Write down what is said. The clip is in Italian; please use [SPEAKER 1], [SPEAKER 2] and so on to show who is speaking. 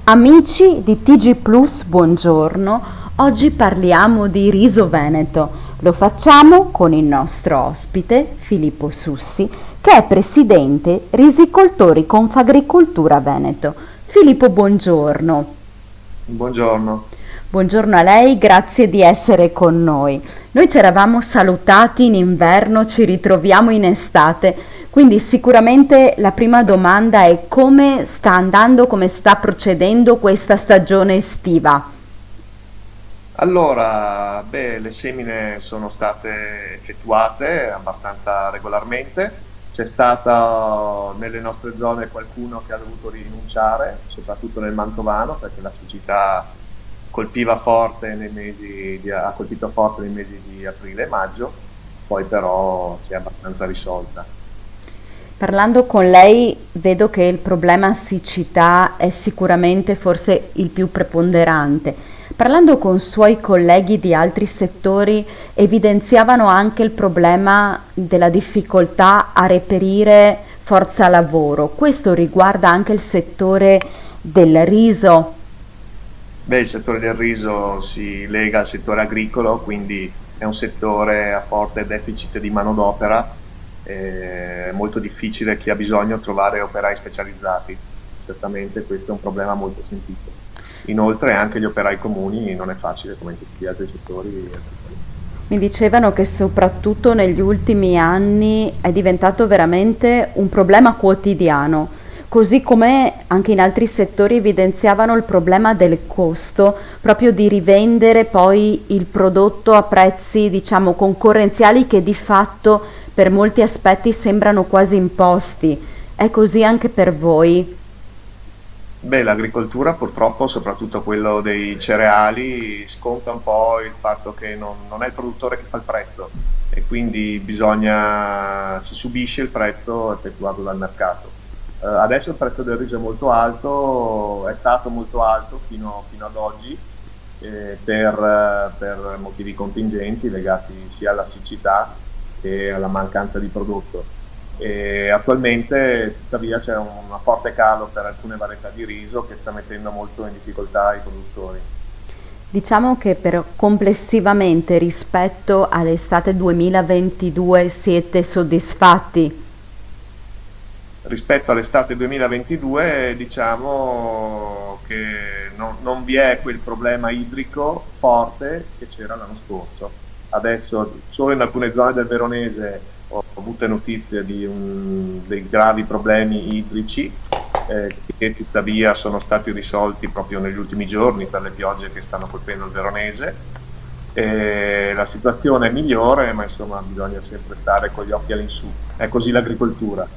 [SPEAKER 1] Amici di TG Plus, buongiorno. Oggi parliamo di riso veneto. Lo facciamo con il nostro ospite Filippo Sussi, che è presidente Risicoltori Confagricoltura Veneto. Filippo, buongiorno.
[SPEAKER 2] Buongiorno.
[SPEAKER 1] Buongiorno a lei, grazie di essere con noi. Noi ci eravamo salutati in inverno, ci ritroviamo in estate, quindi sicuramente la prima domanda è come sta andando, come sta procedendo questa stagione estiva?
[SPEAKER 2] Allora, le semine sono state effettuate abbastanza regolarmente. C'è stata nelle nostre zone qualcuno che ha dovuto rinunciare, soprattutto nel Mantovano, perché la siccità colpiva forte ha colpito forte nei mesi di aprile e maggio, poi però si è abbastanza risolta.
[SPEAKER 1] Parlando con lei vedo che il problema siccità è sicuramente forse il più preponderante. Parlando con suoi colleghi di altri settori evidenziavano anche il problema della difficoltà a reperire forza lavoro. Questo riguarda anche il settore del riso.
[SPEAKER 2] Il settore del riso si lega al settore agricolo, quindi è un settore a forte deficit di manodopera. È molto difficile chi ha bisogno trovare operai specializzati. Certamente questo è un problema molto sentito. Inoltre anche gli operai comuni non è facile come in tutti gli altri settori agricoli.
[SPEAKER 1] Mi dicevano che soprattutto negli ultimi anni è diventato veramente un problema quotidiano, così come anche in altri settori evidenziavano il problema del costo, proprio di rivendere poi il prodotto a prezzi, diciamo, concorrenziali che di fatto per molti aspetti sembrano quasi imposti. È così anche per voi?
[SPEAKER 2] L'agricoltura purtroppo, soprattutto quello dei cereali, sconta un po' il fatto che non è il produttore che fa il prezzo e quindi si subisce il prezzo effettuato dal mercato. Adesso il prezzo del riso è molto alto, è stato molto alto fino ad oggi per motivi contingenti legati sia alla siccità che alla mancanza di prodotto. E attualmente tuttavia c'è un forte calo per alcune varietà di riso che sta mettendo molto in difficoltà i produttori.
[SPEAKER 1] Diciamo che complessivamente rispetto all'estate 2022 siete soddisfatti?
[SPEAKER 2] Rispetto all'estate 2022 diciamo che non vi è quel problema idrico forte che c'era l'anno scorso. Adesso solo in alcune zone del Veronese ho avuto notizie di dei gravi problemi idrici che tuttavia sono stati risolti proprio negli ultimi giorni per le piogge che stanno colpendo il Veronese. La situazione è migliore, ma insomma bisogna sempre stare con gli occhi all'insù. È così l'agricoltura.